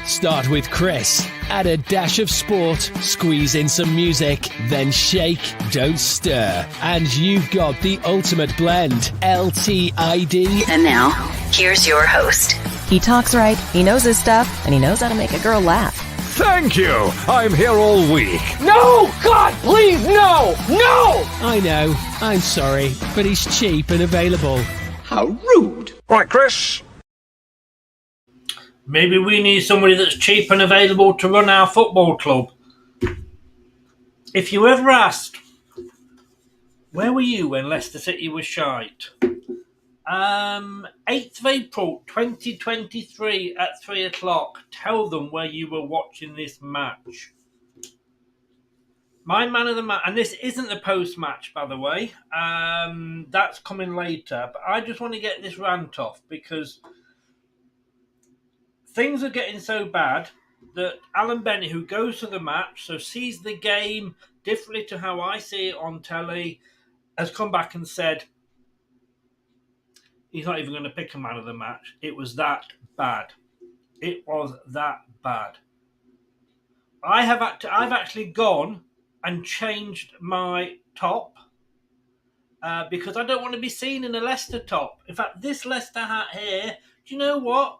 Start with Chris, add a dash of sport, squeeze in some music, then shake, don't stir. And you've got the ultimate blend, LTID. And now, here's your host. He talks right, he knows his stuff, and he knows how to make a girl laugh. Thank you! I'm here all week. No! God, please, no! No! I know, I'm sorry, but he's cheap and available. How rude. Right, Chris. Maybe we need somebody that's cheap and available to run our football club. If you ever asked, where were you when Leicester City was shite? 8th of April 2023 at 3 o'clock. Tell them where you were watching this match. My man of the match, and this isn't the post-match, by the way. That's coming later. But I just want to get this rant off because things are getting so bad that Alan Bennett, who goes to the match, so sees the game differently to how I see it on telly, has come back and said he's not even going to pick a man of the match. It was that bad. It was that bad. I've actually gone and changed my top because I don't want to be seen in a Leicester top. In fact, this Leicester hat here, do you know what?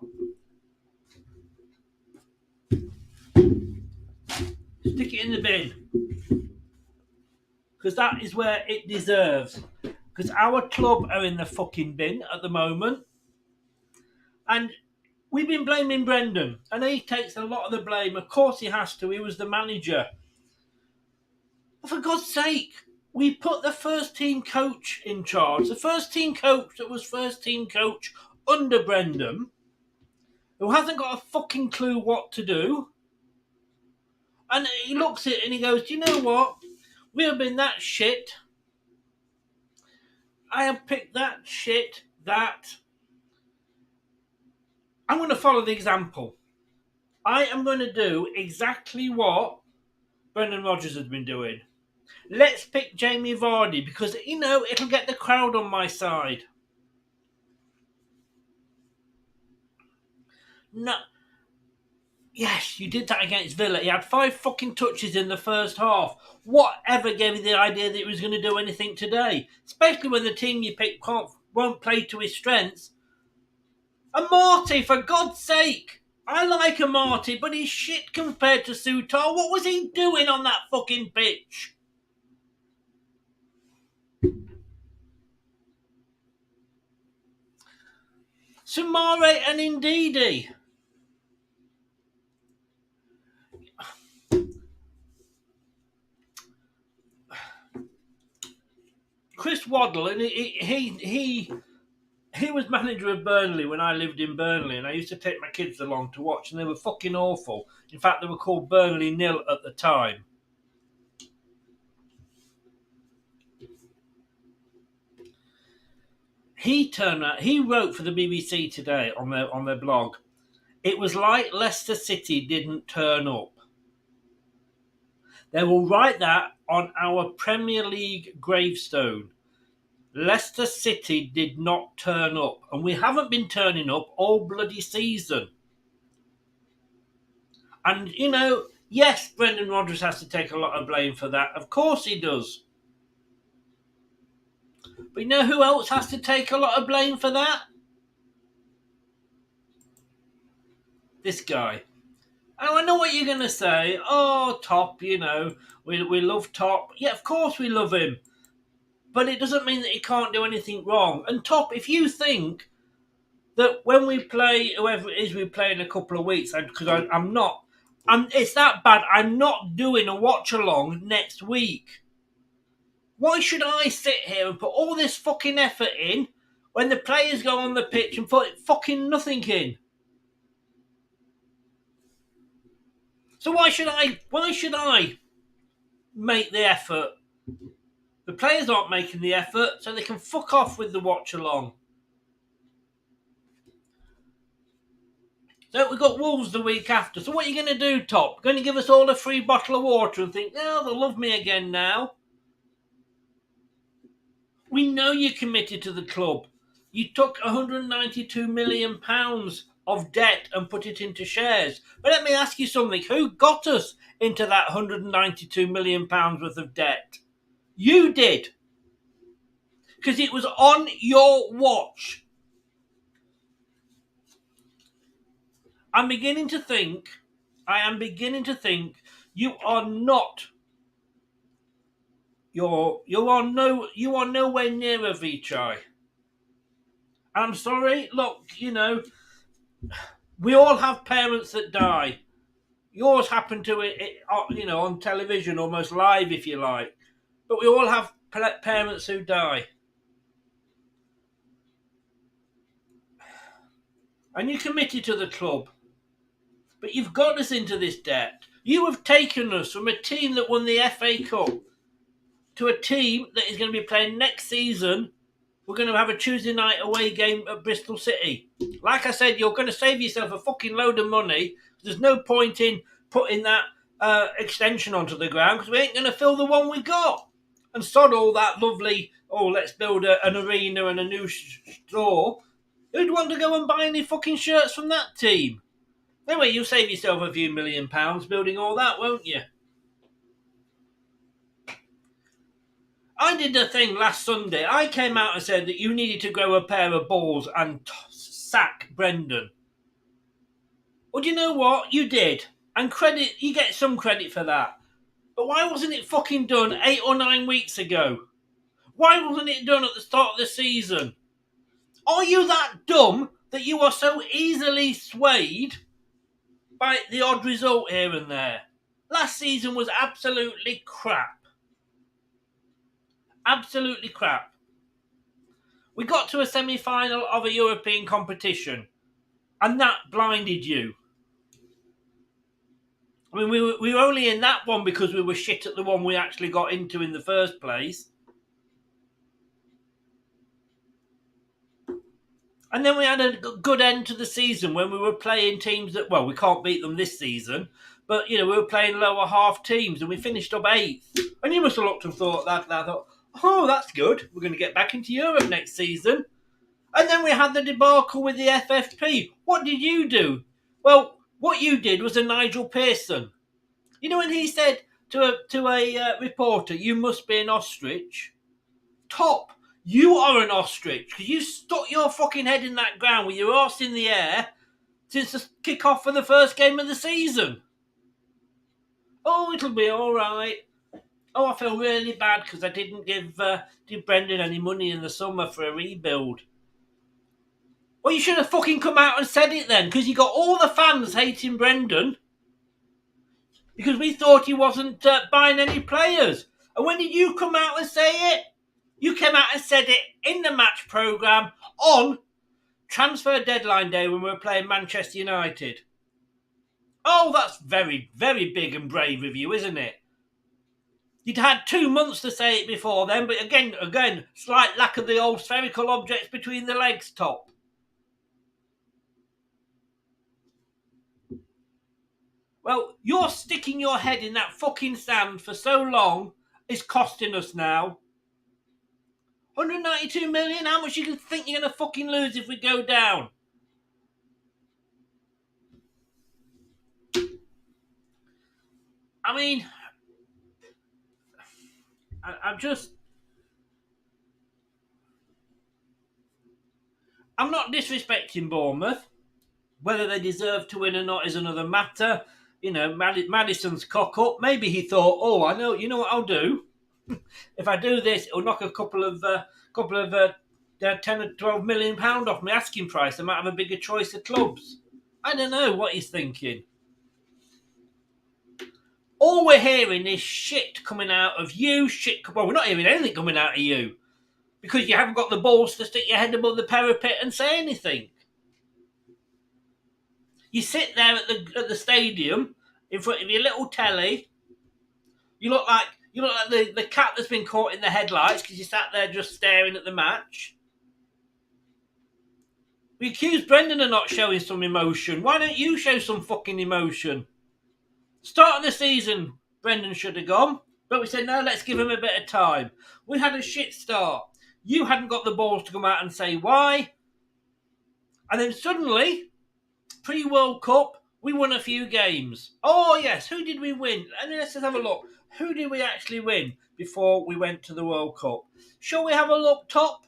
Stick it in the bin. Because that is where it deserves. Because our club are in the fucking bin at the moment. And we've been blaming Brendan. And he takes a lot of the blame. Of course he has to. He was the manager. But for God's sake, we put the first team coach in charge. The first team coach that was first team coach under Brendan, who hasn't got a fucking clue what to do. And he looks at it and he goes, do you know what? We have been that shit. I have picked that shit that I'm going to follow the example. I am going to do exactly what Brendan Rodgers has been doing. Let's pick Jamie Vardy because, you know, it'll get the crowd on my side. No. Yes, you did that against Villa. He had 5 fucking touches in the first half. Whatever gave you the idea that he was going to do anything today? Especially when the team you pick won't play to his strengths. And Marty, for God's sake! I like a Marty, but he's shit compared to Sutar. What was he doing on that fucking pitch? Sumare and Ndidi. Chris Waddle, and he was manager of Burnley when I lived in Burnley, and I used to take my kids along to watch, and they were fucking awful. In fact, they were called Burnley 0 at the time. He wrote for the BBC today on their blog. It was like Leicester City didn't turn up. They will write that on our Premier League gravestone. Leicester City did not turn up. And we haven't been turning up all bloody season. And, you know, yes, Brendan Rodgers has to take a lot of blame for that. Of course he does. But you know who else has to take a lot of blame for that? This guy. And I know what you're going to say. Oh, Top, you know, we love Top. Yeah, of course we love him. But it doesn't mean that he can't do anything wrong. And Top, if you think that when we play whoever it is we play in a couple of weeks, because it's that bad, I'm not doing a watch-along next week. Why should I sit here and put all this fucking effort in when the players go on the pitch and put fucking nothing in? So why should I make the effort The players aren't making the effort, so they can fuck off with the watch along. So we've got Wolves the week after. So what are you going to do, Top? Going to give us all a free bottle of water and think, oh, they'll love me again now? We know you're committed to the club. You took £192 million of debt and put it into shares. But let me ask you something. Who got us into that £192 million worth of debt? You did. Because it was on your watch. I am beginning to think you are not. You are nowhere near a Vichai. I'm sorry. Look, we all have parents that die. Yours happened to it, on television, almost live, if you like. But we all have parents who die. And you're committed to the club. But you've got us into this debt. You have taken us from a team that won the FA Cup to a team that is going to be playing next season. We're going to have a Tuesday night away game at Bristol City. Like I said, you're going to save yourself a fucking load of money. There's no point in putting that extension onto the ground because we ain't going to fill the one we got. And sod all that lovely, let's build an arena and a new store. Who'd want to go and buy any fucking shirts from that team? Anyway, you'll save yourself a few £1 million building all that, won't you? I did a thing last Sunday. I came out and said that you needed to grow a pair of balls and sack Brendan. Well, do you know what? You did. And you get some credit for that. But why wasn't it fucking done 8 or 9 weeks ago? Why wasn't it done at the start of the season? Are you that dumb that you are so easily swayed by the odd result here and there? Last season was absolutely crap. Absolutely crap. We got to a semi-final of a European competition, and that blinded you. I mean, we were only in that one because we were shit at the one we actually got into in the first place. And then we had a good end to the season when we were playing teams that, we can't beat them this season, but, we were playing lower half teams and we finished up 8th. And you must have looked and thought that, oh, that's good. We're going to get back into Europe next season. And then we had the debacle with the FFP. What did you do? Well, what you did was a Nigel Pearson. You know when he said to a reporter, you must be an ostrich? Top, you are an ostrich because you stuck your fucking head in that ground with your arse in the air since the kick-off for the first game of the season. Oh, it'll be all right. Oh, I feel really bad because I didn't give Brendan any money in the summer for a rebuild. Well, you should have fucking come out and said it then, because you got all the fans hating Brendan because we thought he wasn't buying any players. And when did you come out and say it? You came out and said it in the match programme on transfer deadline day when we were playing Manchester United. Oh, that's very, very big and brave of you, isn't it? You'd had 2 months to say it before then, but again, slight lack of the old spherical objects between the legs, Top. Well, you're sticking your head in that fucking sand for so long is costing us now. 192 million? How much you think you're going to fucking lose if we go down? I mean, I'm not disrespecting Bournemouth. Whether they deserve to win or not is another matter. Maddison's cock up. Maybe he thought, I know, you know what I'll do? If I do this, it'll knock a couple of 10 or 12 million pound off my asking price. I might have a bigger choice of clubs. I don't know what he's thinking. All we're hearing is shit coming out of you. Well, we're not hearing anything coming out of you because you haven't got the balls to stick your head above the parapet and say anything. You sit there at the stadium in front of your little telly. You look like You look like the cat that's been caught in the headlights because you sat there just staring at the match. We accuse Brendan of not showing some emotion. Why don't you show some fucking emotion? Start of the season, Brendan should have gone. But we said, no, let's give him a bit of time. We had a shit start. You hadn't got the balls to come out and say why. And then suddenly, pre-World Cup, we won a few games. Oh, yes, who did we win? And let's just have a look. Who did we actually win before we went to the World Cup? Shall we have a look, Top?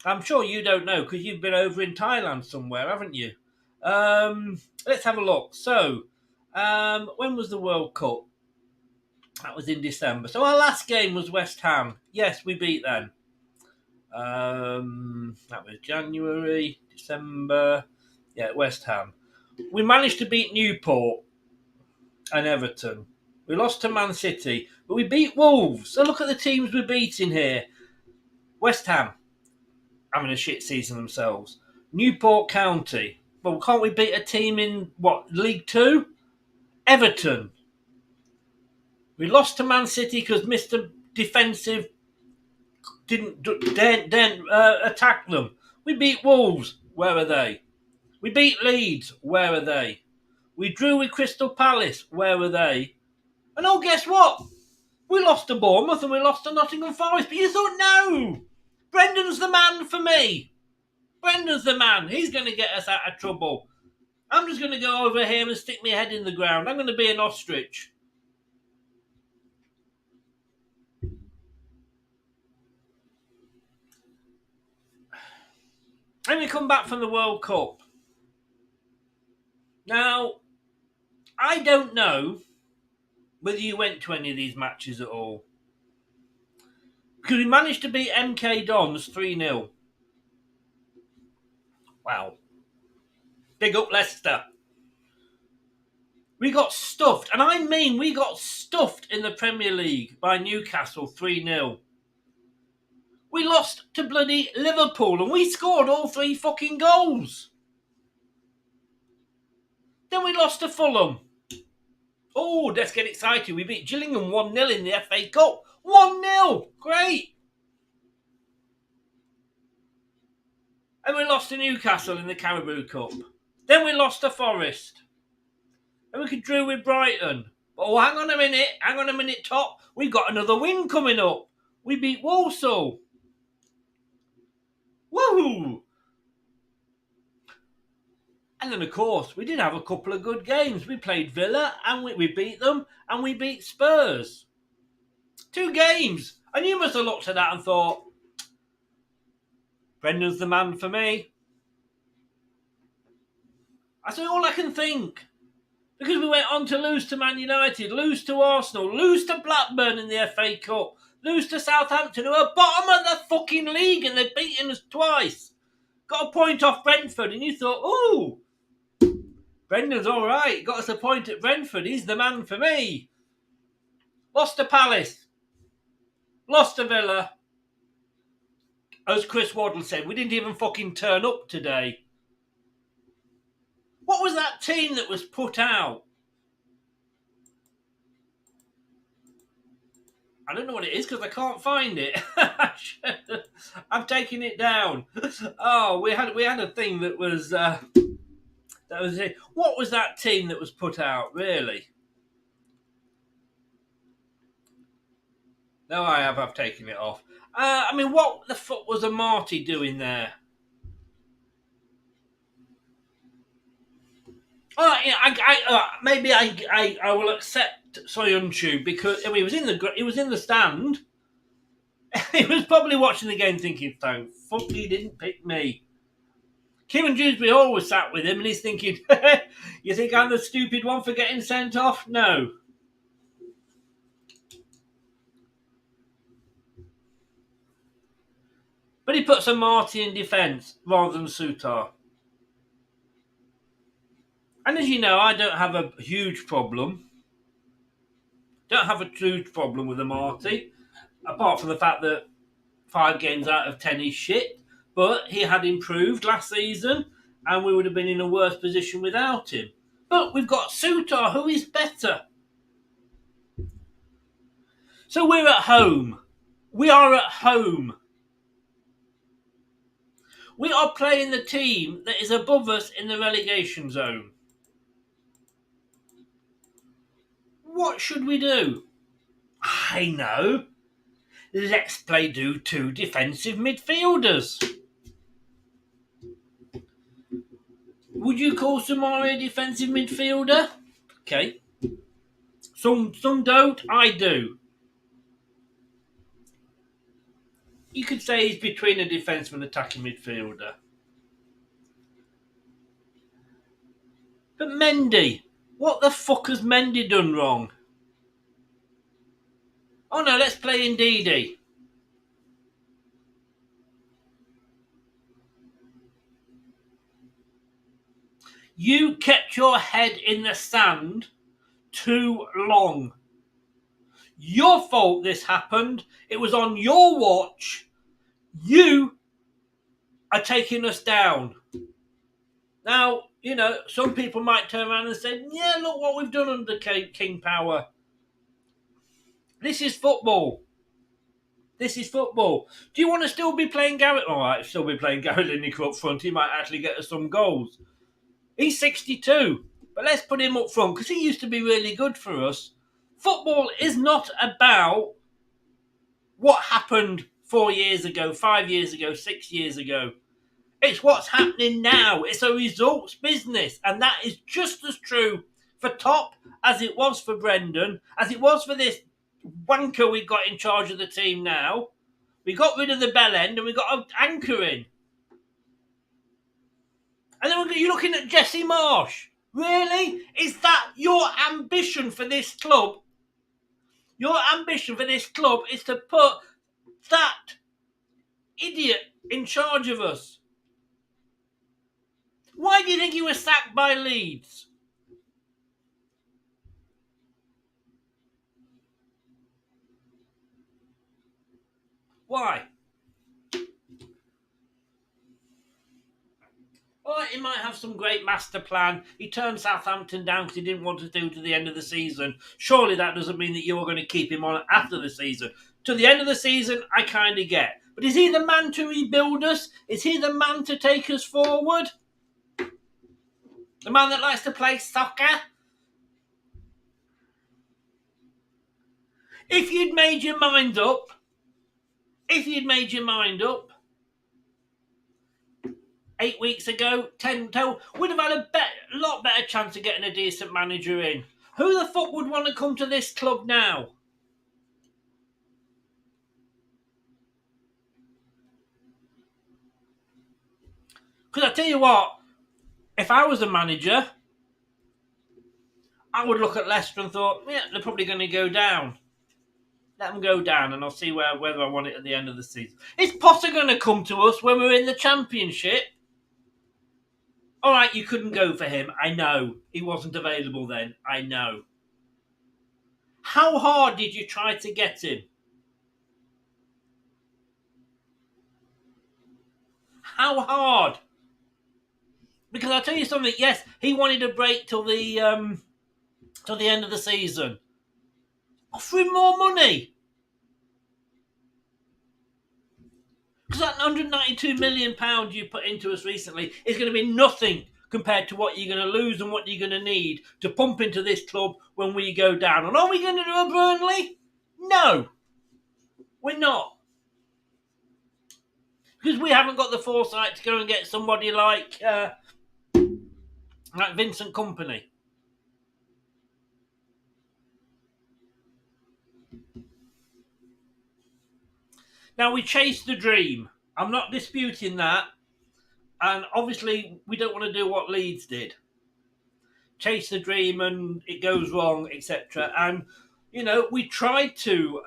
I'm sure you don't know because you've been over in Thailand somewhere, haven't you? Let's have a look. So, when was the World Cup? That was in December. So our last game was West Ham. Yes, we beat them. That was January, December. Yeah, West Ham. We managed to beat Newport and Everton. We lost to Man City, but we beat Wolves. So look at the teams we're beating here. West Ham, having a shit season themselves. Newport County. Well, can't we beat a team in, League 2? Everton. We lost to Man City because Mr. Defensive didn't attack them. We beat Wolves. Where are they? We beat Leeds. Where are they? We drew with Crystal Palace. Where were they? And oh, guess what? We lost to Bournemouth and we lost to Nottingham Forest. But you thought, no, Brendan's the man for me. Brendan's the man. He's going to get us out of trouble. I'm just going to go over here and stick my head in the ground. I'm going to be an ostrich. And we come back from the World Cup. Now, I don't know whether you went to any of these matches at all. Because we managed to beat MK Dons 3-0. Wow. Big up Leicester. We got stuffed, and I mean we got stuffed in the Premier League by Newcastle 3-0. We lost to bloody Liverpool and we scored all 3 fucking goals. Then we lost to Fulham. Oh, let's get excited. We beat Gillingham 1-0 in the FA Cup. 1-0. Great. And we lost to Newcastle in the Carabao Cup. Then we lost to Forest. And we could drew with Brighton. But oh, hang on a minute, Top. We've got another win coming up. We beat Walsall. Woohoo! And then, of course, we did have a couple of good games. We played Villa and we beat them and we beat Spurs. 2 games. And you must have looked at that and thought, Brendan's the man for me. That's all I can think. Because we went on to lose to Man United, lose to Arsenal, lose to Blackburn in the FA Cup, lose to Southampton, who are bottom of the fucking league and they've beaten us twice. Got a point off Brentford and you thought, ooh, Brendan's all right. Got us a point at Brentford. He's the man for me. Lost to Palace. Lost to Villa. As Chris Waddle said, we didn't even fucking turn up today. What was that team that was put out? I don't know what it is because I can't find it. I've taken it down. Oh, we had a thing that was it. What was that team that was put out? Really? No, I've taken it off. I mean, what the fuck was a Marty doing there? Oh, yeah, maybe I will accept Soyuncu because I mean, he was in the stand. He was probably watching the game thinking, "Thank fuck he didn't pick me." Kieran Dewsbury Hall was sat with him and he's thinking, "You think I'm the stupid one for getting sent off?" No. But he puts a Marty in defence rather than Sutar. And as you know, I don't have a huge problem. Don't have a huge problem with a Marty. Apart from the fact that 5 games out of 10 is shit. But he had improved last season and we would have been in a worse position without him. But we've got Sutar, who is better. So we're at home. We are at home. We are playing the team that is above us in the relegation zone. What should we do? I know. Let's play two defensive midfielders. Would you call Somali a defensive midfielder? Okay. Some don't. I do. You could say he's between a defensive and attacking midfielder. But Mendy, what the fuck has Mendy done wrong? Oh no, let's play Ndidi. You kept your head in the sand too long. Your fault this happened. It was on your watch. You are taking us down. Now, you know, some people might turn around and say, yeah, look what we've done under King Power. This is football. This is football. Do you want to still be playing Garrett? All right, still be playing Garrett Lineker up front. He might actually get us some goals. He's 62, but let's put him up front because he used to be really good for us. Football is not about what happened 4 years ago, 5 years ago, 6 years ago. It's what's happening now. It's a results business, and that is just as true for Top as it was for Brendan, as it was for this wanker we got in charge of the team now. We got rid of the bell end and we got an anchor in. And then you're looking at Jesse Marsh. Really? Is that your ambition for this club? Your ambition for this club is to put that idiot in charge of us. Why do you think he was sacked by Leeds? Why? All right, he might have some great master plan. He turned Southampton down because he didn't want to do to the end of the season. Surely that doesn't mean that you're going to keep him on after the season. To the end of the season, I kind of get. But is he the man to rebuild us? Is he the man to take us forward? The man that likes to play soccer? If you'd made your mind up, 8 weeks ago, 10, would have had a lot better chance of getting a decent manager in. Who the fuck would want to come to this club now? Because I tell you what, if I was a manager, I would look at Leicester and thought, yeah, they're probably going to go down. Let them go down and I'll see whether I want it at the end of the season. Is Potter going to come to us when we're in the Championship? All right, you couldn't go for him. I know. He wasn't available then. I know. How hard did you try to get him? How hard? Because I'll tell you something. Yes, he wanted a break till the end of the season. Offer him more money. Because that £192 million you put into us recently is going to be nothing compared to what you're going to lose and what you're going to need to pump into this club when we go down. And are we going to do a Burnley? No. We're not. Because we haven't got the foresight to go and get somebody like Vincent Kompany. Now, we chased the dream. I'm not disputing that. And obviously, we don't want to do what Leeds did. Chase the dream and it goes wrong, etc. And, you know, we tried to,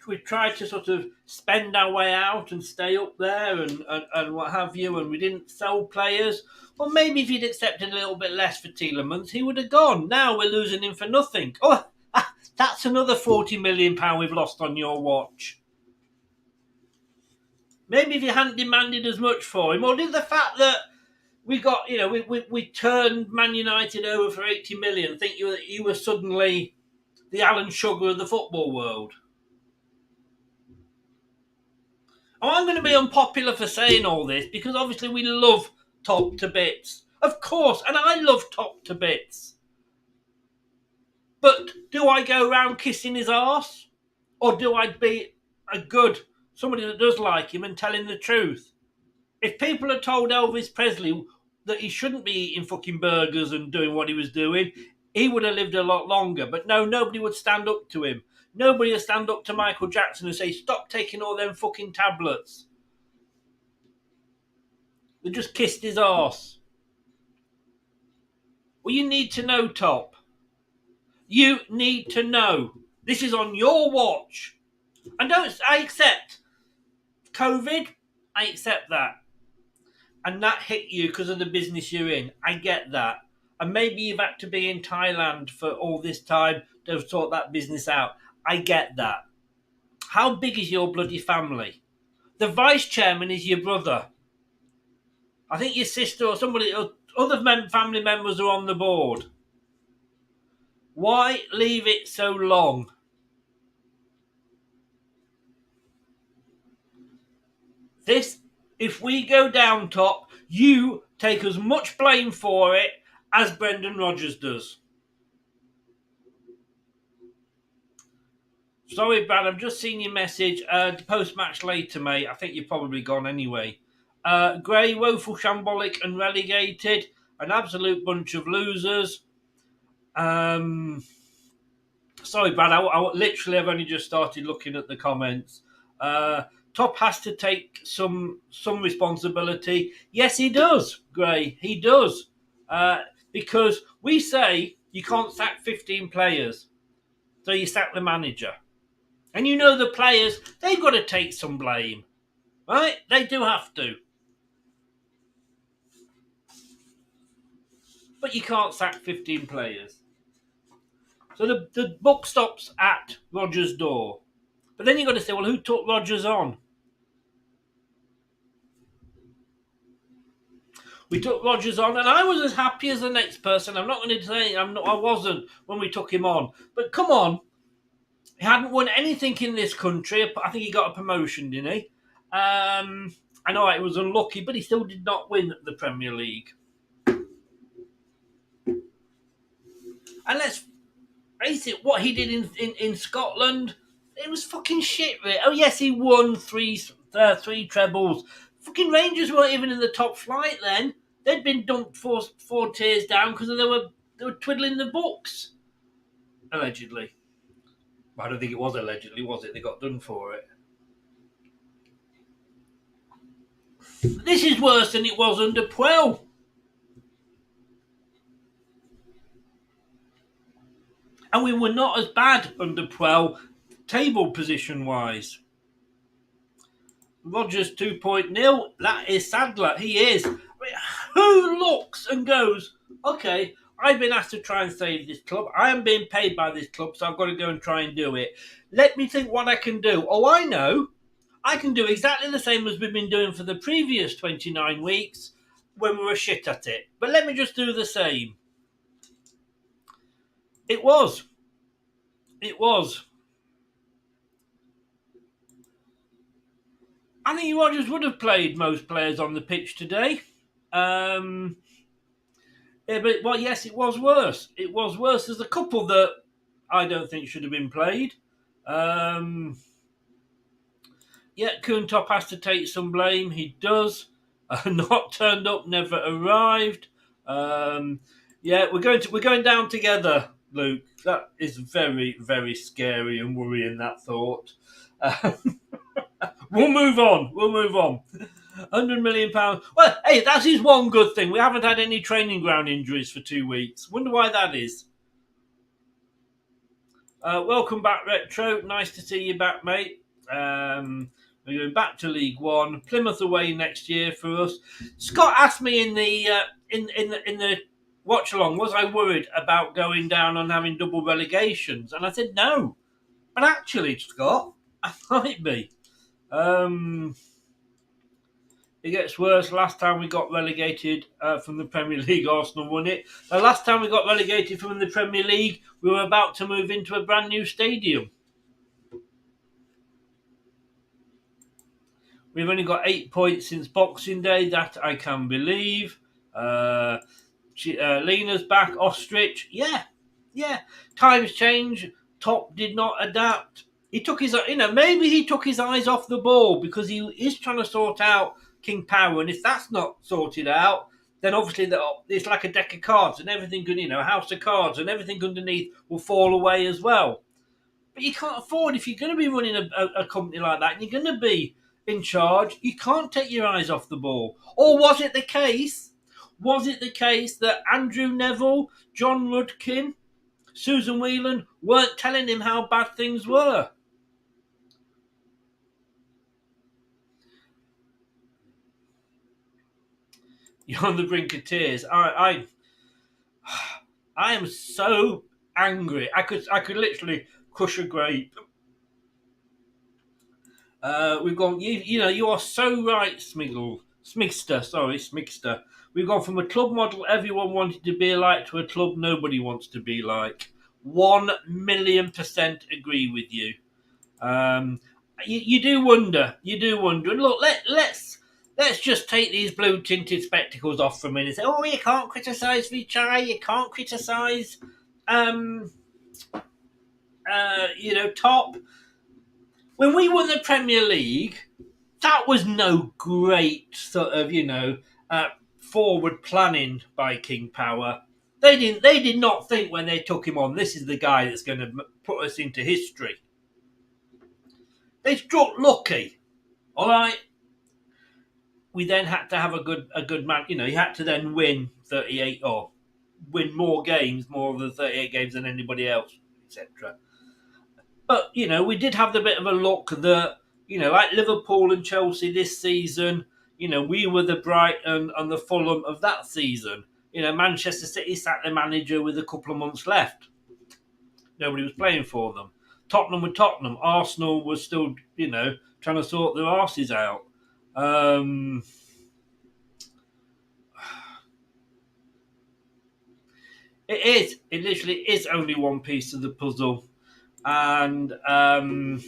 we tried to sort of spend our way out and stay up there and what have you. And we didn't sell players. Well, maybe if he'd accepted a little bit less for Tielemans, he would have gone. Now we're losing him for nothing. Oh, that's another £40 million we've lost on your watch. Maybe if you hadn't demanded as much for him, or did the fact that we got, we turned Man United over for 80 million, think you were suddenly the Alan Sugar of the football world. Oh, I'm going to be unpopular for saying all this because obviously we love Top to bits. Of course, and I love Top to bits. But do I go around kissing his arse? Or do I be somebody that does like him and tell him the truth? If people had told Elvis Presley that he shouldn't be eating fucking burgers and doing what he was doing, he would have lived a lot longer. But no, nobody would stand up to him. Nobody would stand up to Michael Jackson and say, stop taking all them fucking tablets. They just kissed his arse. Well, you need to know, Top. You need to know. This is on your watch. And I accept COVID. I accept that. And that hit you because of the business you're in. I get that. And maybe you've had to be in Thailand for all this time to sort that business out. I get that. How big is your bloody family? The vice chairman is your brother. I think your sister or somebody, other family members are on the board. Why leave it so long? If we go down, Top, you take as much blame for it as Brendan Rodgers does. Sorry, Brad, I've just seen your message. Post-match later, mate. I think you're probably gone anyway. Gray, woeful, shambolic and relegated. An absolute bunch of losers. Sorry, Brad, I literally have only just started looking at the comments. Top has to take some responsibility. Yes, he does, Gray. He does. Because we say you can't sack 15 players. So you sack the manager. And you know the players, they've got to take some blame. Right? They do have to. But you can't sack 15 players. So the buck stops at Rodgers' door. But then you've got to say, well, who took Rodgers on? We took Rodgers on, and I was as happy as the next person. I'm not going to say I wasn't when we took him on. But come on. He hadn't won anything in this country. I think he got a promotion, didn't he? I know it was unlucky, but he still did not win the Premier League. And let's face it, what he did in Scotland, it was fucking shit. Really. Oh yes, he won three trebles. Fucking Rangers weren't even in the top flight then. They'd been dumped four tiers down because they were twiddling the books. Allegedly. I don't think it was allegedly, was it? They got done for it. This is worse than it was under Puel. And we were not as bad under Puel, table position-wise. Rodgers 2.0, that is Sadler. He is. I mean, who looks and goes, okay, I've been asked to try and save this club. I am being paid by this club, so I've got to go and try and do it. Let me think what I can do. Oh, I know. I can do exactly the same as we've been doing for the previous 29 weeks when we were shit at it. But let me just do the same. It was. I think Rodgers would have played most players on the pitch today. But yes, it was worse. It was worse. There's a couple that I don't think should have been played. Kuhntop has to take some blame. He does. Not turned up, never arrived. We're going down together, Luke. That is very, very scary and worrying, that thought. We'll move on. £100 million. Well, hey, that is one good thing. We haven't had any training ground injuries for 2 weeks. Wonder why that is. Welcome back, Retro. Nice to see you back, mate. We're going back to League One. Plymouth away next year for us. Scott asked me in the watch along, was I worried about going down and having double relegations? And I said no. But actually, Scott, I might be. It gets worse. Last time we got relegated from the Premier League, Arsenal won it. The last time we got relegated from the Premier League, we were about to move into a brand new stadium. We've only got 8 points since Boxing Day. That I can believe. Lena's back. Ostrich. Yeah. Times change. Top did not adapt. He took his, maybe he took his eyes off the ball because he is trying to sort out King Power, and if that's not sorted out, then obviously it's like a deck of cards, and everything, a house of cards, and everything underneath will fall away as well. But you can't afford, if you're going to be running a company like that, and you're going to be in charge, you can't take your eyes off the ball. Or was it the case? Was it the case that Andrew Neville, John Rudkin, Susan Whelan weren't telling him how bad things were? You're on the brink of tears. I am so angry. I could literally crush a grape. We've gone. You are so right, Smigster. We've gone from a club model everyone wanted to be like to a club nobody wants to be like. 1,000,000% agree with you. You do wonder. And look, let's just take these blue tinted spectacles off for a minute. Say, oh, you can't criticise Vichai. You can't criticise, Top. When we won the Premier League, that was no great sort of, forward planning by King Power. They did not think when they took him on, this is the guy that's going to put us into history. They struck lucky, all right. We then had to have a good man. He had to then win 38 or win more than 38 games than anybody else, etc. But we did have the bit of a luck that like Liverpool and Chelsea this season. We were the Brighton and the Fulham of that season. Manchester City sat their manager with a couple of months left. Nobody was playing for them. Tottenham were Tottenham. Arsenal was still, trying to sort their arses out. It is. It literally is only one piece of the puzzle. And I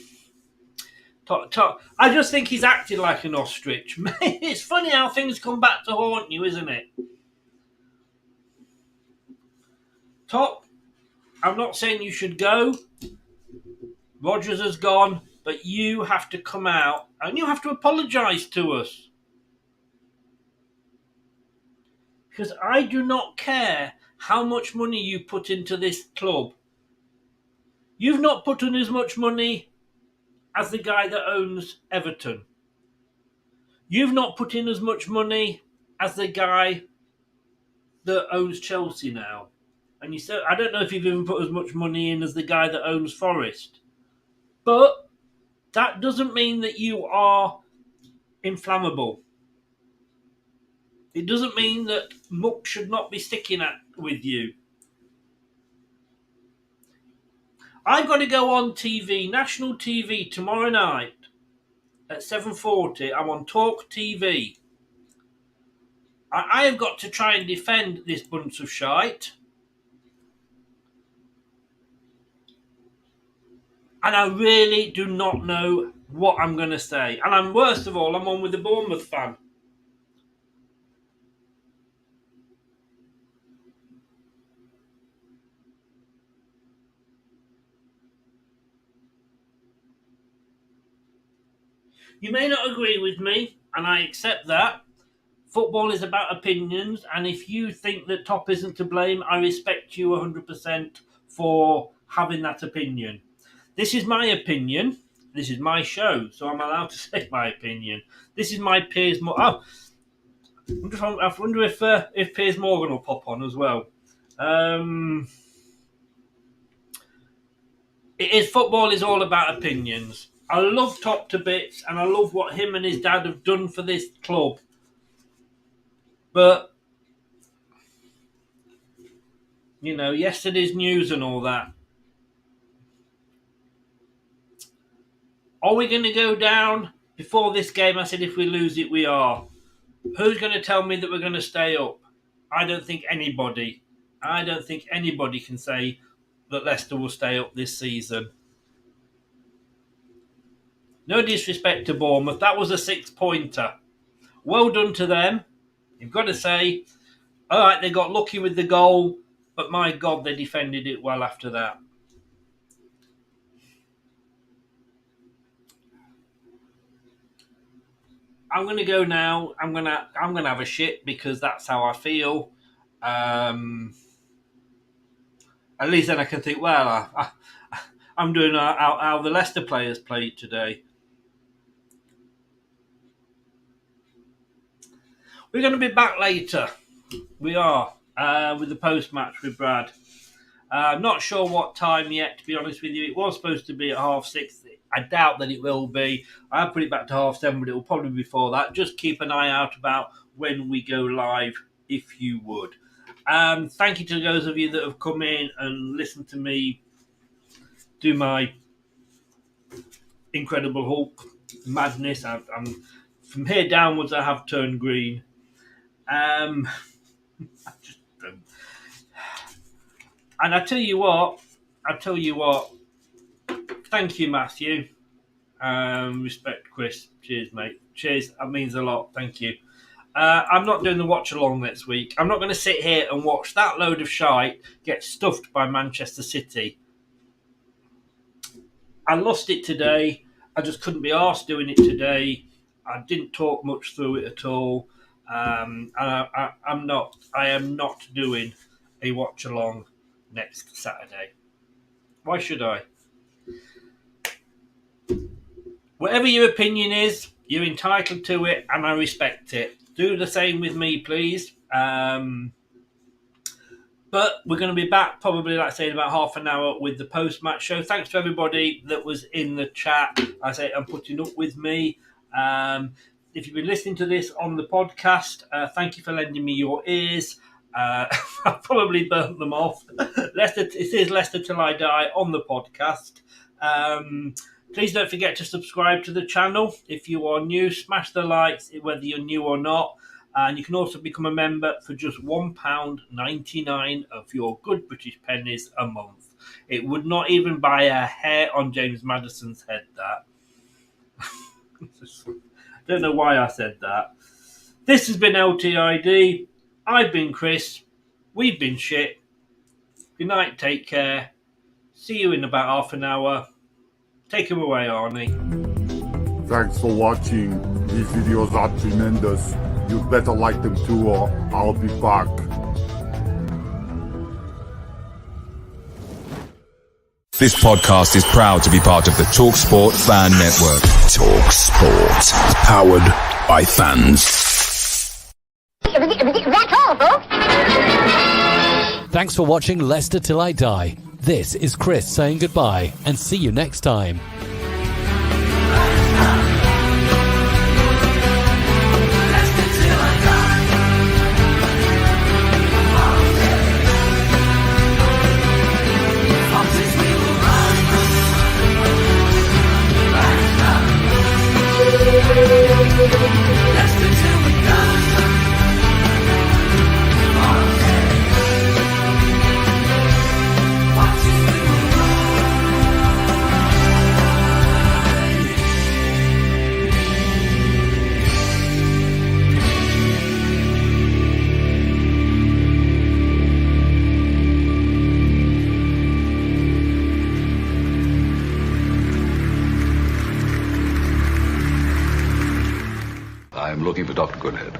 just think he's acted like an ostrich. It's funny how things come back to haunt you, isn't it? Top, I'm not saying you should go. Rodgers has gone, but you have to come out and you have to apologise to us. Because I do not care how much money you put into this club. You've not put in as much money as the guy that owns Everton. You've not put in as much money as the guy that owns Chelsea now. And you said, I don't know if you've even put as much money in as the guy that owns Forest. But that doesn't mean that you are inflammable. It doesn't mean that muck should not be sticking with you. I've got to go on TV, national TV, tomorrow night at 7:40. I'm on Talk TV. I have got to try and defend this bunch of shite. And I really do not know what I'm going to say. And worst of all, I'm on with the Bournemouth fan. You may not agree with me, and I accept that. Football is about opinions, and if you think that Top isn't to blame, I respect you 100% for having that opinion. This is my opinion. This is my show, so I'm allowed to say my opinion. This is my Piers Morgan. I wonder if Piers Morgan will pop on as well. Football is all about opinions. I love Top to bits, and I love what him and his dad have done for this club. But, yesterday's news and all that. Are we going to go down? Before this game, I said if we lose it, we are. Who's going to tell me that we're going to stay up? I don't think anybody. I don't think anybody can say that Leicester will stay up this season. No disrespect to Bournemouth. That was a 6-pointer. Well done to them. You've got to say, all right, they got lucky with the goal, but my God, they defended it well after that. I'm going to go now. I'm going to have a shit because that's how I feel. At least then I can think, well, I'm doing how the Leicester players played today. We're going to be back later. We are, with the post-match with Brad. I'm not sure what time yet, to be honest with you. It was supposed to be at 6:30. I doubt that it will be. I put it back to 7:30, but it will probably be before that. Just keep an eye out about when we go live, if you would. Thank you to those of you that have come in and listened to me do my Incredible Hulk madness. I'm from here downwards, I have turned green. I just don't. And I tell you what. Thank you, Matthew. Respect, Chris. Cheers, mate. Cheers. That means a lot. Thank you. I'm not doing the watch along next week. I'm not going to sit here and watch that load of shite get stuffed by Manchester City. I lost it today. I just couldn't be arsed doing it today. I didn't talk much through it at all. And I am not doing a watch along next Saturday. Why should I? Whatever your opinion is, you're entitled to it, and I respect it. Do the same with me, please. But we're going to be back probably, like I say, in about half an hour with the post-match show. Thanks to everybody that was in the chat, I say, and putting up with me. If you've been listening to this on the podcast, thank you for lending me your ears. I've probably burnt them off. It is Leicester Till I Die on the podcast. Please don't forget to subscribe to the channel. If you are new, smash the likes, whether you're new or not. And you can also become a member for just £1.99 of your good British pennies a month. It would not even buy a hair on James Maddison's head, that. I don't know why I said that. This has been LTID. I've been Chris. We've been shit. Good night, take care. See you in about half an hour. Take him away, Arnie. Thanks for watching. These videos are tremendous. You'd better like them too, or I'll be back. This podcast is proud to be part of the TalkSport Fan Network. TalkSport. Powered by fans. That's all, folks. Thanks for watching Leicester Till I Die. This is Chris saying goodbye and see you next time. I'm looking for Dr. Goodhead.